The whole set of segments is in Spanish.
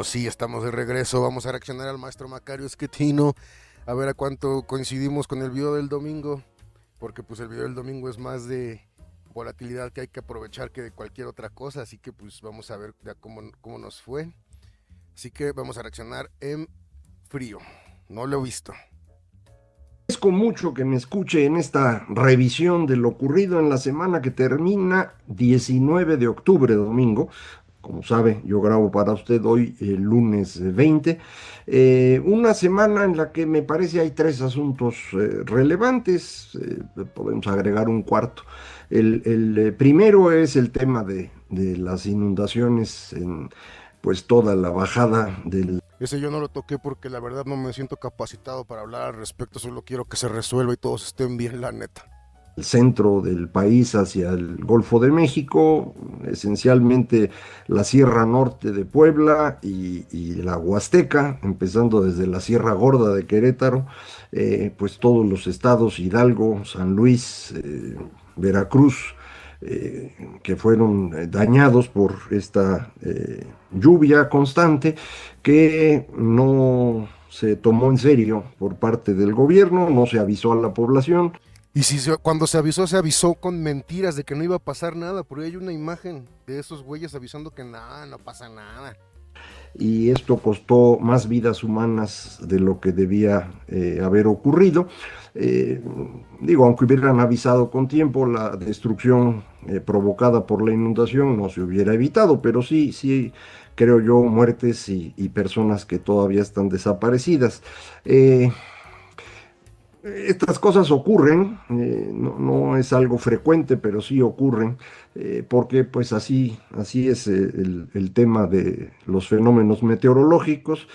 sí, estamos de regreso. Vamos a reaccionar al maestro Macario Esquetino. A ver a cuánto coincidimos con el video del domingo. Porque pues el video del domingo es más de volatilidad que hay que aprovechar que de cualquier otra cosa. Así que pues vamos a ver ya cómo nos fue. Así que vamos a reaccionar en frío. No lo he visto. Agradezco mucho que me escuche en esta revisión de lo ocurrido en la semana que termina 19 de octubre, domingo. Como sabe, yo grabo para usted hoy el lunes 20. Una semana en la que me parece hay tres asuntos relevantes. Podemos agregar un cuarto. El primero es el tema de las inundaciones en pues toda la bajada del Ese yo no lo toqué porque la verdad no me siento capacitado para hablar al respecto. Solo quiero que se resuelva y todos estén bien, la neta. centro del país hacia el Golfo de México, esencialmente la Sierra Norte de Puebla y la Huasteca, empezando desde la Sierra Gorda de Querétaro, pues todos los estados, Hidalgo, San Luis, Veracruz, que fueron dañados por esta lluvia constante que no se tomó en serio por parte del gobierno, no se avisó a la población. Y si cuando se avisó con mentiras de que no iba a pasar nada, porque hay una imagen de esos güeyes avisando que nada, no pasa nada. Y esto costó más vidas humanas de lo que debía haber ocurrido. Eh, Digo, aunque hubieran avisado con tiempo, la destrucción provocada por la inundación no se hubiera evitado, pero sí, creo yo, muertes y personas que todavía están desaparecidas. Eh, Estas cosas ocurren, no es algo frecuente, pero sí ocurren, porque pues así es el tema de los fenómenos meteorológicos.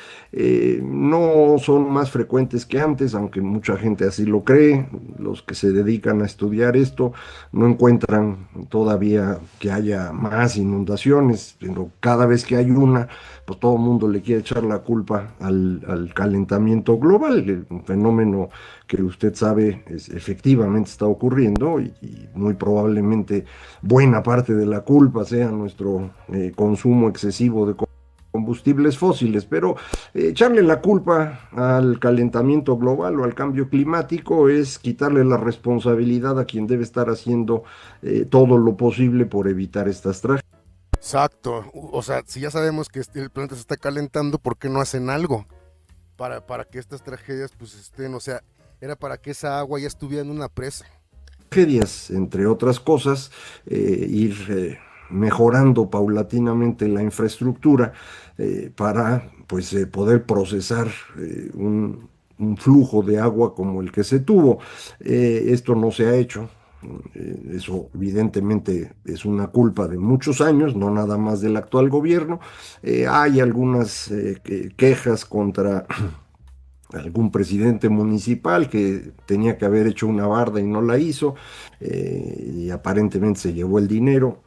No son más frecuentes que antes, aunque mucha gente así lo cree. Los que se dedican a estudiar esto no encuentran todavía que haya más inundaciones, pero cada vez que hay una, pues todo el mundo le quiere echar la culpa al calentamiento global, un fenómeno que usted sabe efectivamente está ocurriendo y muy probablemente buena parte de la culpa sea nuestro consumo excesivo de combustibles fósiles, pero echarle la culpa al calentamiento global o al cambio climático es quitarle la responsabilidad a quien debe estar haciendo todo lo posible por evitar estas tragedias. Exacto. O sea, si ya sabemos que el planeta se está calentando, ¿por qué no hacen algo para que estas tragedias pues estén? O sea, era para que esa agua ya estuviera en una presa. Tragedias, entre otras cosas, ir mejorando paulatinamente la infraestructura para pues, poder procesar un flujo de agua como el que se tuvo. Esto no se ha hecho. Eso evidentemente es una culpa de muchos años, no nada más del actual gobierno. Hay algunas quejas contra algún presidente municipal que tenía que haber hecho una barda y no la hizo, y aparentemente se llevó el dinero,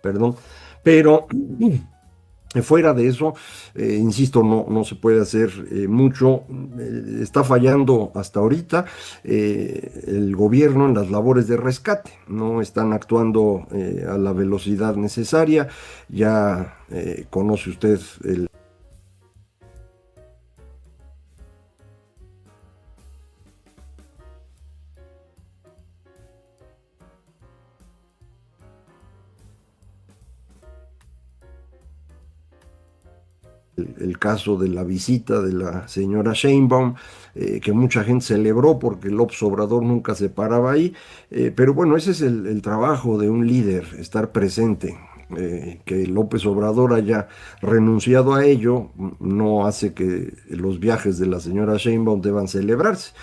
perdón, pero fuera de eso, insisto, no se puede hacer mucho. Está fallando hasta ahorita el gobierno en las labores de rescate, no están actuando a la velocidad necesaria. Ya conoce usted el caso de la visita de la señora Sheinbaum, que mucha gente celebró porque López Obrador nunca se paraba ahí, pero bueno, ese es el trabajo de un líder, estar presente. Que López Obrador haya renunciado a ello no hace que los viajes de la señora Sheinbaum deban celebrarse.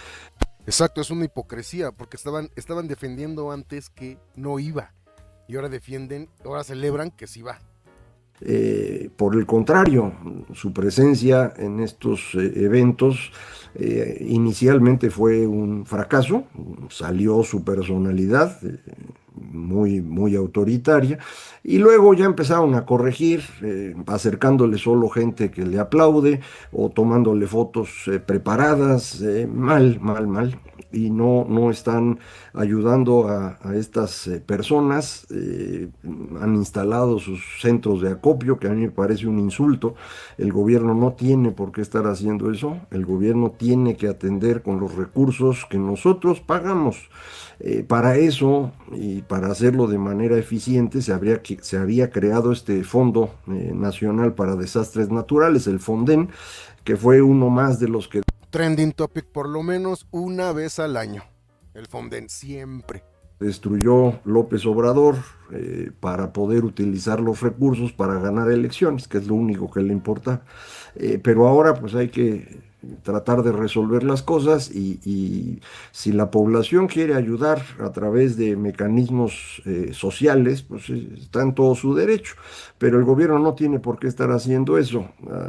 Exacto, es una hipocresía, porque estaban defendiendo antes que no iba. Y ahora defienden, ahora celebran que sí va. Por el contrario, su presencia en estos eventos inicialmente fue un fracaso, salió su personalidad, muy autoritaria. Y luego ya empezaron a corregir, acercándole solo gente que le aplaude o tomándole fotos preparadas, mal. Y no están ayudando a estas personas. Han instalado sus centros de acopio, que a mí me parece un insulto. El gobierno no tiene por qué estar haciendo eso. El gobierno tiene que atender con los recursos que nosotros pagamos. Para eso y para hacerlo de manera eficiente se había creado este Fondo Nacional para Desastres Naturales, el Fonden, que fue uno más de los que Trending topic por lo menos una vez al año. El Fonden siempre. destruyó López Obrador para poder utilizar los recursos para ganar elecciones, que es lo único que le importa. Pero ahora pues hay que tratar de resolver las cosas y si la población quiere ayudar a través de mecanismos sociales, pues está en todo su derecho, pero el gobierno no tiene por qué estar haciendo eso.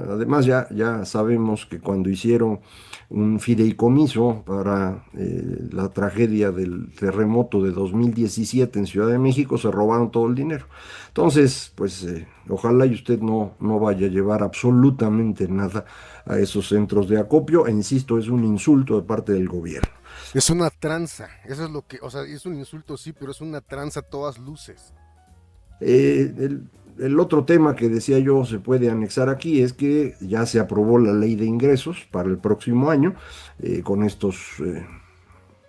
Además ya sabemos que cuando hicieron un fideicomiso para la tragedia del terremoto de 2017 en Ciudad de México, se robaron todo el dinero. Entonces, pues ojalá y usted no vaya a llevar absolutamente nada a esos centros de acopio, e insisto, es un insulto de parte del gobierno. Es una tranza, eso es lo que, o sea, es un insulto sí, pero es una tranza a todas luces. El otro tema que decía yo se puede anexar aquí es que ya se aprobó la ley de ingresos para el próximo año, con estos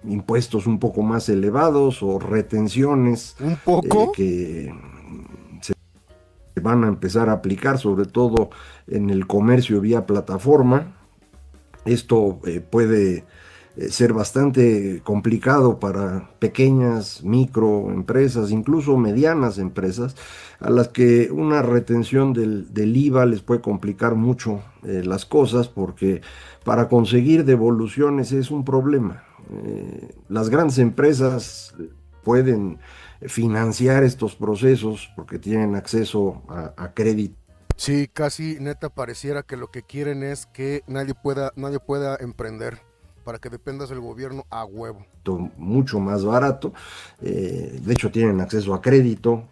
impuestos un poco más elevados o retenciones ¿Un poco? que van a empezar a aplicar, sobre todo en el comercio vía plataforma. Esto puede ser bastante complicado para pequeñas, microempresas, incluso medianas empresas, a las que una retención del IVA les puede complicar mucho las cosas, porque para conseguir devoluciones es un problema. Las grandes empresas pueden financiar estos procesos porque tienen acceso a crédito Sí, casi neta pareciera que lo que quieren es que nadie pueda emprender para que dependas del gobierno a huevo. mucho más barato. De hecho, tienen acceso a crédito.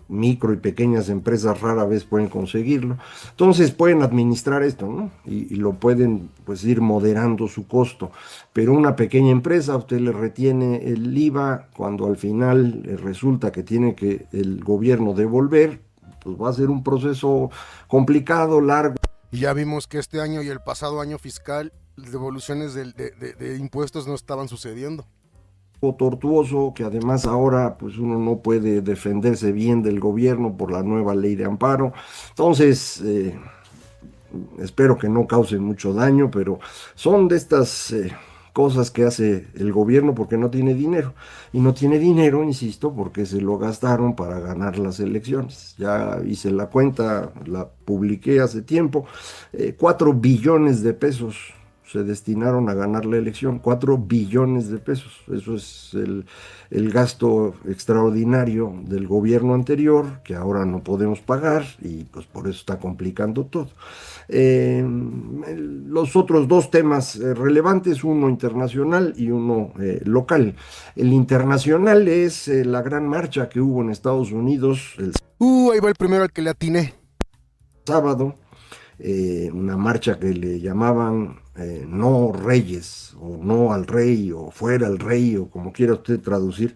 Micro y pequeñas empresas rara vez pueden conseguirlo. Entonces pueden administrar esto, ¿no? Y lo pueden pues ir moderando su costo. Pero una pequeña empresa, usted le retiene el IVA cuando al final resulta que tiene que el gobierno devolver, pues va a ser un proceso complicado, largo. Y ya vimos que este año y el pasado año fiscal, devoluciones de impuestos no estaban sucediendo. Tortuoso, que además ahora pues uno no puede defenderse bien del gobierno por la nueva ley de amparo. Entonces, espero que no causen mucho daño, pero son de estas cosas que hace el gobierno porque no tiene dinero. Y no tiene dinero, insisto, porque se lo gastaron para ganar las elecciones. Ya hice la cuenta, la publiqué hace tiempo, 4 billones de pesos se destinaron a ganar la elección, 4 billones de pesos. Eso es el gasto extraordinario del gobierno anterior, que ahora no podemos pagar y pues por eso está complicando todo. Los otros dos temas relevantes, uno internacional y uno local. El internacional es la gran marcha que hubo en Estados Unidos el Ahí va el primero al que le atiné. sábado, una marcha que le llamaban no reyes o no al rey o fuera el rey o como quiera usted traducir.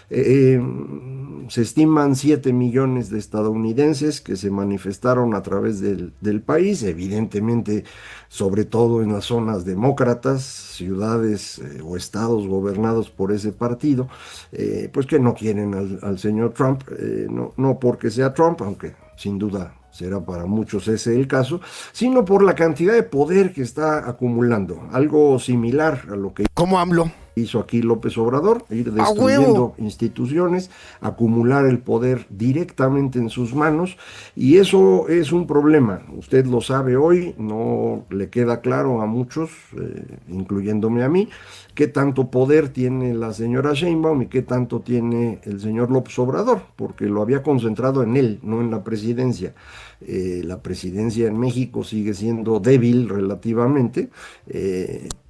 Se estiman 7 millones de estadounidenses que se manifestaron a través del país, evidentemente sobre todo en las zonas demócratas, ciudades o estados gobernados por ese partido, pues que no quieren al señor Trump, no porque sea Trump, aunque sin duda será para muchos ese el caso, sino por la cantidad de poder que está acumulando. Algo similar a lo que ¿Cómo AMLO? hizo aquí López Obrador, ir ¡A huevo! destruyendo instituciones, acumular el poder directamente en sus manos, y eso es un problema. Usted lo sabe hoy, no le queda claro a muchos, incluyéndome a mí, qué tanto poder tiene la señora Sheinbaum y qué tanto tiene el señor López Obrador, porque lo había concentrado en él, no en la presidencia. La presidencia en México sigue siendo débil relativamente.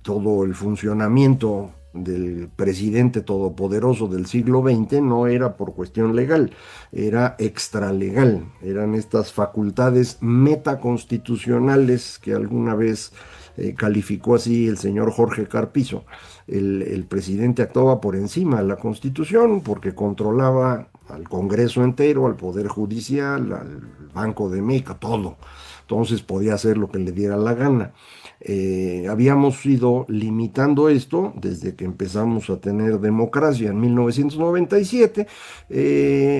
Todo el funcionamiento del presidente todopoderoso del siglo XX no era por cuestión legal, era extralegal, eran estas facultades metaconstitucionales que alguna vez calificó así el señor Jorge Carpizo. El presidente actuaba por encima de la Constitución porque controlaba al Congreso entero, al Poder Judicial, al Banco de México, todo. Entonces podía hacer lo que le diera la gana. Habíamos ido limitando esto desde que empezamos a tener democracia en 1997,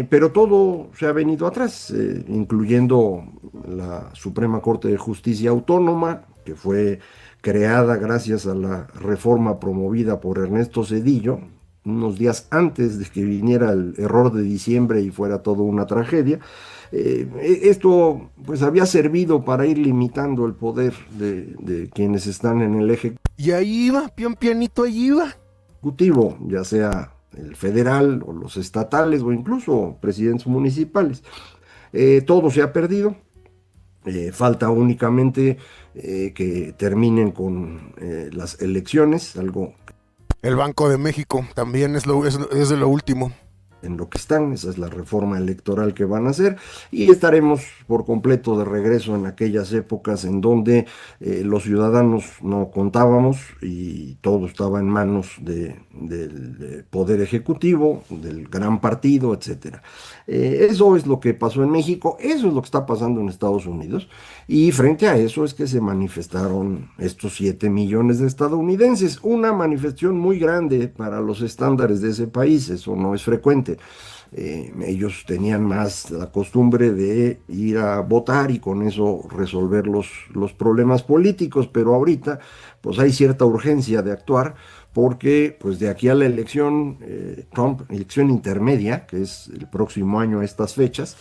pero todo se ha venido atrás, incluyendo la Suprema Corte de Justicia Autónoma, que fue creada gracias a la reforma promovida por Ernesto Zedillo, unos días antes de que viniera el error de diciembre y fuera todo una tragedia. Esto pues había servido para ir limitando el poder de quienes están en el Y ahí iba, pianito, ahí iba. ejecutivo, ya sea el federal o los estatales o incluso presidentes municipales. Todo se ha perdido. Falta únicamente que terminen con las elecciones, algo El Banco de México también es de lo último. en lo que están, esa es la reforma electoral que van a hacer, y estaremos por completo de regreso en aquellas épocas en donde los ciudadanos no contábamos y todo estaba en manos del Poder Ejecutivo, del gran partido, etcétera. Eso es lo que pasó en México, eso es lo que está pasando en Estados Unidos, y frente a eso es que se manifestaron estos 7 millones de estadounidenses, una manifestación muy grande para los estándares de ese país, eso no es frecuente. Ellos tenían más la costumbre de ir a votar y con eso resolver los problemas políticos, pero ahorita pues hay cierta urgencia de actuar porque pues de aquí a la elección Trump, elección intermedia, que es el próximo año a estas fechas,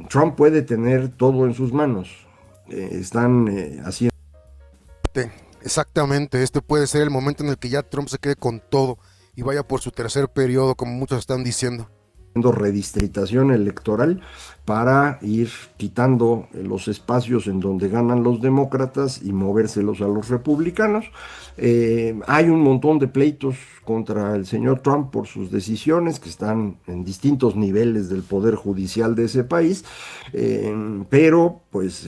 Trump puede tener todo en sus manos. Están haciendo Exactamente, este puede ser el momento en el que ya Trump se quede con todo y vaya por su tercer periodo, como muchos están diciendo. redistritación electoral para ir quitando los espacios en donde ganan los demócratas y movérselos a los republicanos. Hay un montón de pleitos contra el señor Trump por sus decisiones que están en distintos niveles del poder judicial de ese país, pero pues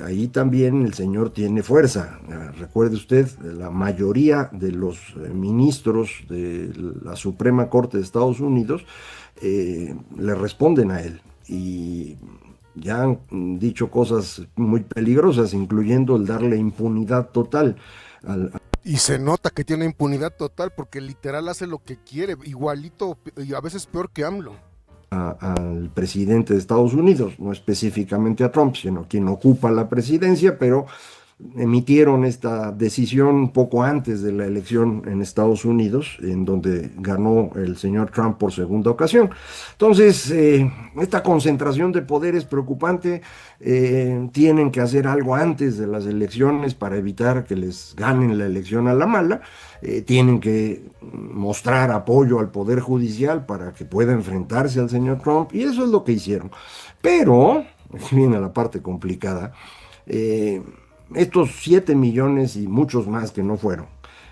ahí también el señor tiene fuerza. Recuerde usted, la mayoría de los ministros de la Suprema Corte de Estados Unidos le responden a él y ya han dicho cosas muy peligrosas, incluyendo el darle impunidad total Y se nota que tiene impunidad total porque literal hace lo que quiere, igualito y a veces peor que AMLO. al presidente de Estados Unidos, no específicamente a Trump, sino quien ocupa la presidencia, pero emitieron esta decisión poco antes de la elección en Estados Unidos, en donde ganó el señor Trump por segunda ocasión. Entonces, esta concentración de poder es preocupante. Tienen que hacer algo antes de las elecciones para evitar que les ganen la elección a la mala. Tienen que mostrar apoyo al Poder Judicial para que pueda enfrentarse al señor Trump, y eso es lo que hicieron. Pero, aquí viene la parte complicada, estos 7 millones y muchos más que no fueron,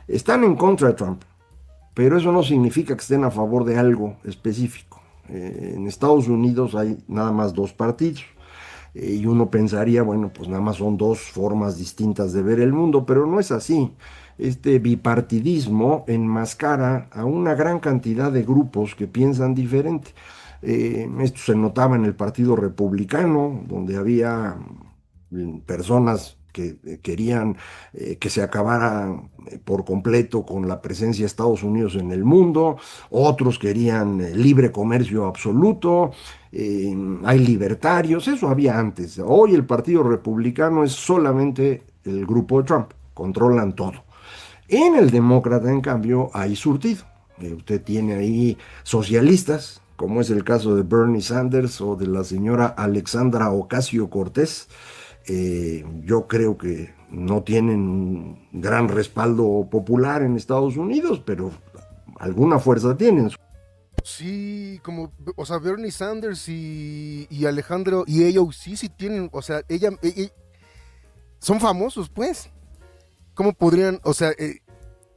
están en contra de Trump, pero eso no significa que estén a favor de algo específico. En Estados Unidos hay nada más dos partidos. Y uno pensaría, bueno, pues nada más son dos formas distintas de ver el mundo, pero no es así. Este bipartidismo enmascara a una gran cantidad de grupos que piensan diferente. Esto se notaba en el Partido Republicano, donde había personas que querían que se acabara por completo con la presencia de Estados Unidos en el mundo, otros querían libre comercio absoluto, hay libertarios, eso había antes. Hoy el Partido Republicano es solamente el grupo de Trump, controlan todo. En el Demócrata, en cambio, hay surtido. Usted tiene ahí socialistas, como es el caso de Bernie Sanders o de la señora Alexandra Ocasio-Cortez. Yo creo que no tienen un gran respaldo popular en Estados Unidos, pero alguna fuerza tienen. Sí, como, o sea, Bernie Sanders y Alejandro y ellos sí tienen, o sea, son famosos, pues. ¿Cómo podrían, o sea,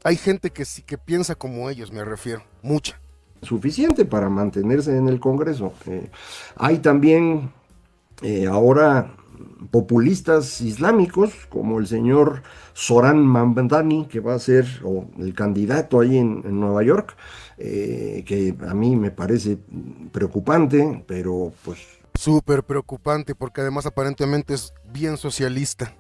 Hay gente que sí que piensa como ellos, me refiero, mucha. Suficiente para mantenerse en el Congreso. Hay también ahora populistas islámicos como el señor Zoran Mamdani, que va a ser el candidato ahí en Nueva York, que a mí me parece preocupante, pero pues Súper preocupante porque además aparentemente es bien socialista.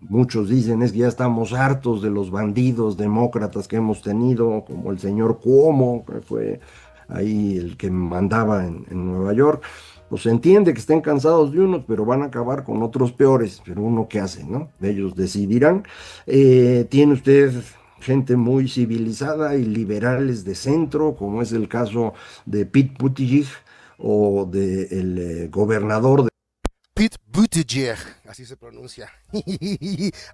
muchos dicen es que ya estamos hartos de los bandidos demócratas que hemos tenido, como el señor Cuomo, que fue ahí el que mandaba en Nueva York. Pues se entiende que estén cansados de unos, pero van a acabar con otros peores. Pero uno qué hace, ¿no? Ellos decidirán. Tiene usted gente muy civilizada y liberales de centro, como es el caso de Pete Buttigieg o del gobernador Pete Buttigieg, así se pronuncia.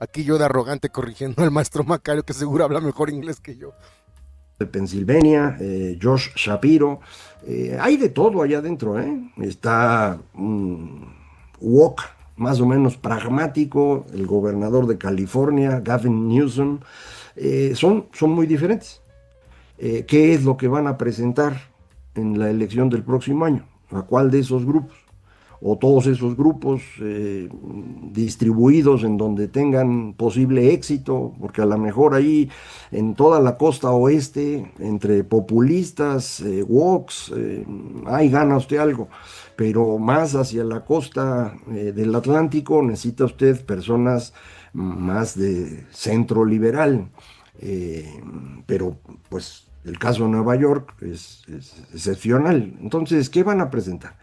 Aquí yo de arrogante corrigiendo al maestro Macario, que seguro habla mejor inglés que yo. de Pensilvania, Josh Shapiro. Hay de todo allá adentro, ¿eh? Está un woke más o menos pragmático, el gobernador de California, Gavin Newsom. Son muy diferentes. ¿Qué es lo que van a presentar en la elección del próximo año? ¿A cuál de esos grupos? O todos esos grupos distribuidos en donde tengan posible éxito, porque a lo mejor ahí en toda la costa oeste, entre populistas, wokes, ahí gana usted algo, pero más hacia la costa del Atlántico necesita usted personas más de centro liberal. Eh, pero pues el caso de Nueva York es excepcional. Entonces, ¿qué van a presentar?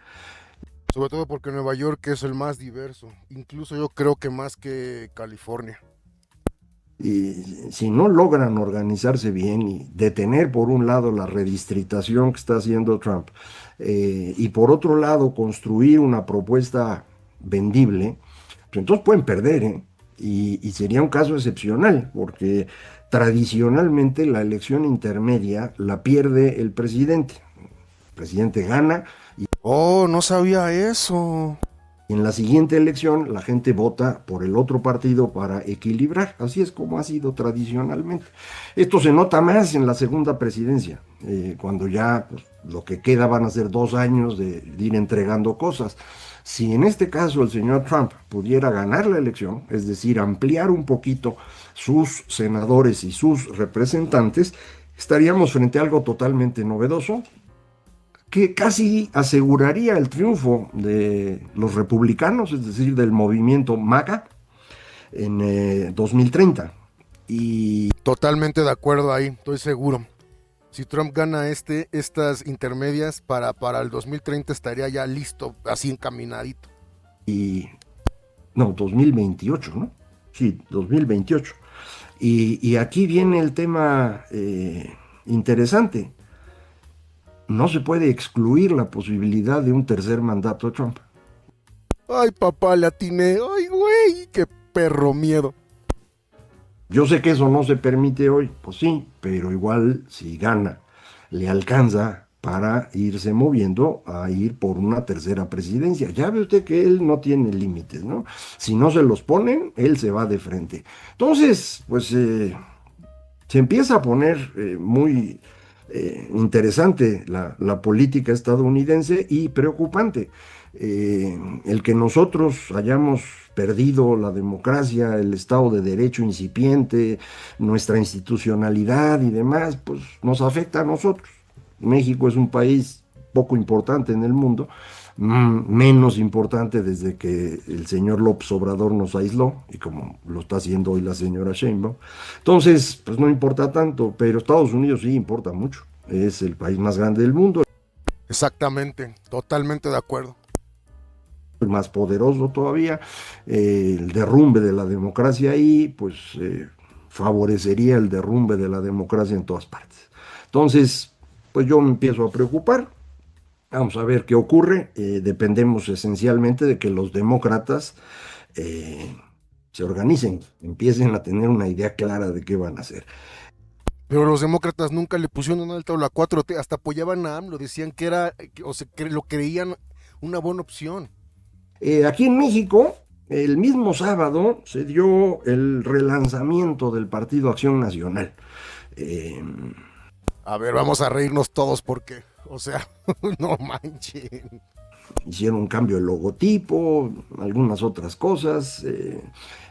Sobre todo porque Nueva York es el más diverso, incluso yo creo que más que California. Y si no logran organizarse bien y detener por un lado la redistritación que está haciendo Trump y por otro lado construir una propuesta vendible, pues entonces pueden perder, ¿eh? Y sería un caso excepcional, porque tradicionalmente la elección intermedia la pierde el presidente. El presidente gana Oh, no sabía eso. y en la siguiente elección la gente vota por el otro partido para equilibrar. Así es como ha sido tradicionalmente. Esto se nota más en la segunda presidencia, cuando ya pues, lo que queda van a ser 2 años de ir entregando cosas. Si en este caso el señor Trump pudiera ganar la elección, es decir, ampliar un poquito sus senadores y sus representantes, estaríamos frente a algo totalmente novedoso, que casi aseguraría el triunfo de los republicanos, es decir, del movimiento MAGA en 2030. Y Totalmente de acuerdo ahí, estoy seguro. Si Trump gana estas intermedias para el 2030 estaría ya listo, así encaminadito. no, 2028, ¿no? Sí, 2028. Y aquí viene el tema interesante. No se puede excluir la posibilidad de un tercer mandato de Trump. Ay, papá, le atiné. Ay, güey, qué perro miedo. Yo sé que eso no se permite hoy, pues sí, pero igual si gana, le alcanza para irse moviendo a ir por una tercera presidencia. Ya ve usted que él no tiene límites, ¿no? Si no se los ponen, él se va de frente. Entonces, pues se empieza a poner muy interesante la política estadounidense y preocupante. El que nosotros hayamos perdido la democracia, el Estado de Derecho incipiente, nuestra institucionalidad y demás, pues nos afecta a nosotros. México es un país poco importante en el mundo, menos importante desde que el señor López Obrador nos aisló, y como lo está haciendo hoy la señora Sheinbaum. Entonces, pues no importa tanto, pero Estados Unidos sí importa mucho. Es el país más grande del mundo, Exactamente, totalmente de acuerdo. el más poderoso todavía. El derrumbe de la democracia ahí, pues favorecería el derrumbe de la democracia en todas partes. Entonces, pues yo me empiezo a preocupar. Vamos a ver qué ocurre. Dependemos esencialmente de que los demócratas eh, se organicen, empiecen a tener una idea clara de qué van a hacer. Pero los demócratas nunca le pusieron alto a la 4T, hasta apoyaban a AMLO, decían que lo creían una buena opción. Aquí en México, el mismo sábado se dio el relanzamiento del Partido Acción Nacional. Eh, A ver, vamos a reírnos todos porque, o sea, no manchen. Hicieron un cambio de logotipo, algunas otras cosas,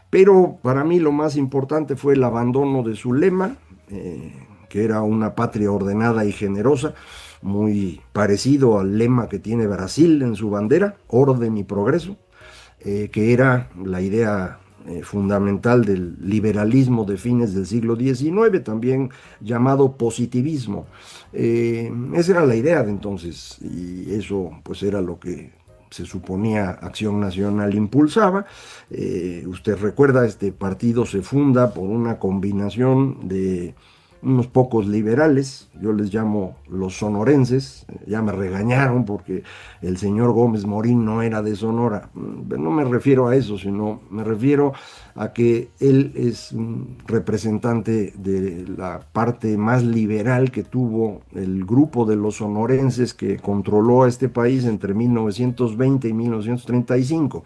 pero para mí lo más importante fue el abandono de su lema, que era una patria ordenada y generosa, muy parecido al lema que tiene Brasil en su bandera, orden y progreso, que era la idea fundamental del liberalismo de fines del siglo XIX, también llamado positivismo. Esa era la idea de entonces, y eso pues era lo que se suponía Acción Nacional impulsaba. Usted recuerda, este partido se funda por una combinación de unos pocos liberales, yo les llamo los sonorenses, ya me regañaron porque el señor Gómez Morín no era de Sonora. No me refiero a eso, sino me refiero a que él es un representante de la parte más liberal que tuvo el grupo de los sonorenses que controló a este país entre 1920 y 1935.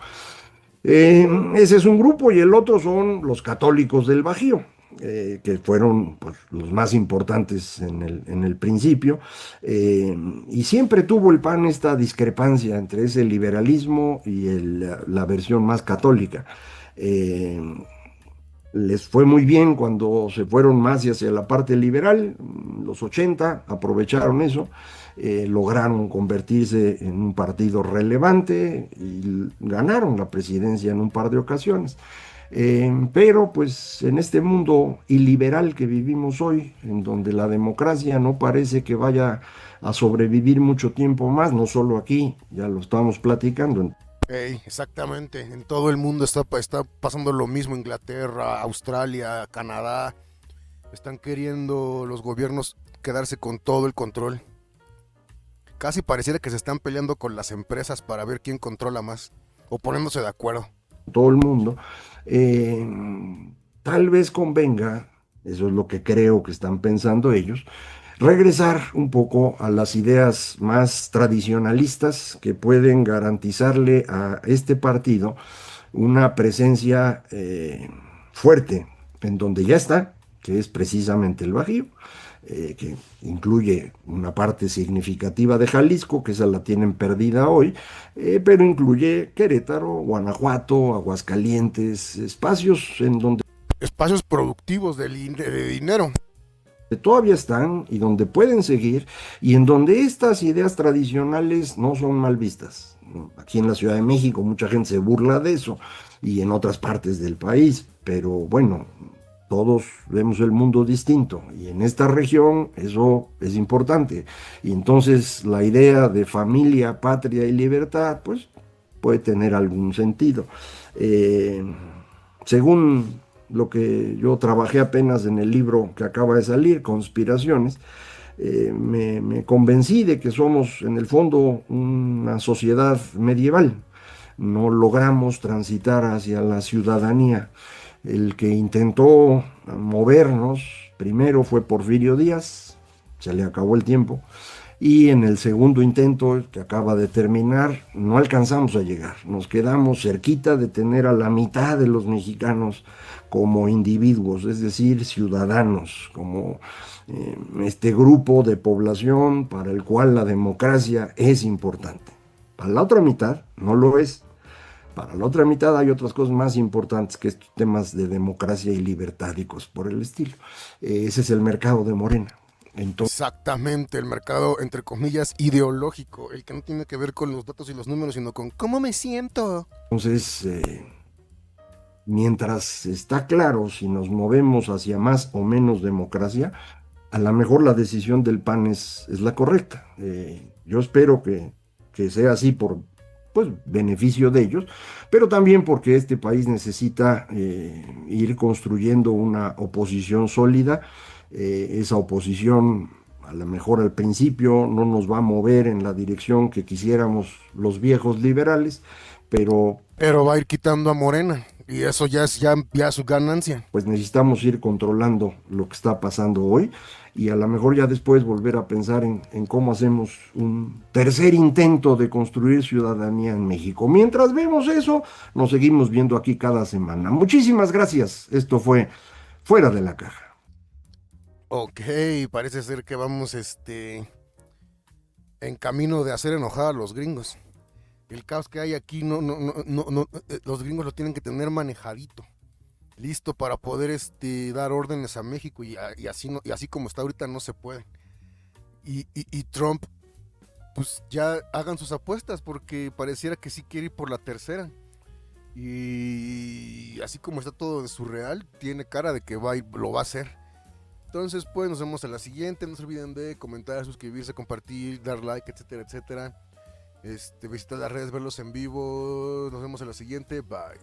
Ese es un grupo y el otro son los católicos del Bajío, que fueron pues, los más importantes en el principio, y siempre tuvo el PAN esta discrepancia entre ese liberalismo y la versión más católica. Eh, Les fue muy bien cuando se fueron más hacia la parte liberal, los 80 aprovecharon eso, lograron convertirse en un partido relevante y ganaron la presidencia en un par de ocasiones. Pero pues en este mundo iliberal que vivimos hoy, en donde la democracia no parece que vaya a sobrevivir mucho tiempo más, no solo aquí, ya lo estamos platicando. Ey, exactamente, en todo el mundo está pasando lo mismo, Inglaterra, Australia, Canadá, están queriendo los gobiernos quedarse con todo el control. Casi pareciera que se están peleando con las empresas para ver quién controla más, o poniéndose de acuerdo. Todo el mundo, eh, tal vez convenga, eso es lo que creo que están pensando ellos, regresar un poco a las ideas más tradicionalistas que pueden garantizarle a este partido una presencia fuerte en donde ya está, que es precisamente el Bajío, que incluye una parte significativa de Jalisco, que esa la tienen perdida hoy, pero incluye Querétaro, Guanajuato, Aguascalientes, espacios en donde Espacios productivos de dinero. todavía están y donde pueden seguir y en donde estas ideas tradicionales no son mal vistas. Aquí en la Ciudad de México mucha gente se burla de eso y en otras partes del país, pero bueno, todos vemos el mundo distinto y en esta región eso es importante. Y entonces la idea de familia, patria y libertad, pues puede tener algún sentido. Eh, Según lo que yo trabajé apenas en el libro que acaba de salir, Conspiraciones, me convencí de que somos en el fondo una sociedad medieval. No logramos transitar hacia la ciudadanía. El que intentó movernos primero fue Porfirio Díaz, se le acabó el tiempo, y en el segundo intento que acaba de terminar no alcanzamos a llegar, nos quedamos cerquita de tener a la mitad de los mexicanos como individuos, es decir, ciudadanos, como este grupo de población para el cual la democracia es importante. Para la otra mitad no lo es. Para la otra mitad hay otras cosas más importantes que estos temas de democracia y libertad y cosas por el estilo. Ese es el mercado de Morena. Exactamente, el mercado, entre comillas, ideológico, el que no tiene que ver con los datos y los números, sino con cómo me siento. Entonces, mientras está claro si nos movemos hacia más o menos democracia, a lo mejor la decisión del PAN es la correcta. Yo espero que sea así por pues, beneficio de ellos, pero también porque este país necesita ir construyendo una oposición sólida. Esa oposición a lo mejor al principio no nos va a mover en la dirección que quisiéramos los viejos liberales, pero Pero va a ir quitando a Morena. Y eso ya es ya su ganancia. Pues necesitamos ir controlando lo que está pasando hoy y a lo mejor ya después volver a pensar en cómo hacemos un tercer intento de construir ciudadanía en México. Mientras vemos eso, nos seguimos viendo aquí cada semana. Muchísimas gracias. Esto fue Fuera de la Caja. Ok, parece ser que vamos en camino de hacer enojar a los gringos. El caos que hay aquí, los gringos lo tienen que tener manejadito, listo para poder dar órdenes a México y así, no, y así como está ahorita no se puede. Y Trump, pues ya hagan sus apuestas porque pareciera que sí quiere ir por la tercera. Y así como está todo de surreal, tiene cara de que lo va a hacer. Entonces, pues nos vemos en la siguiente. No se olviden de comentar, suscribirse, compartir, dar like, etcétera, etcétera. Visitar las redes, verlos en vivo. Nos vemos en la siguiente. Bye.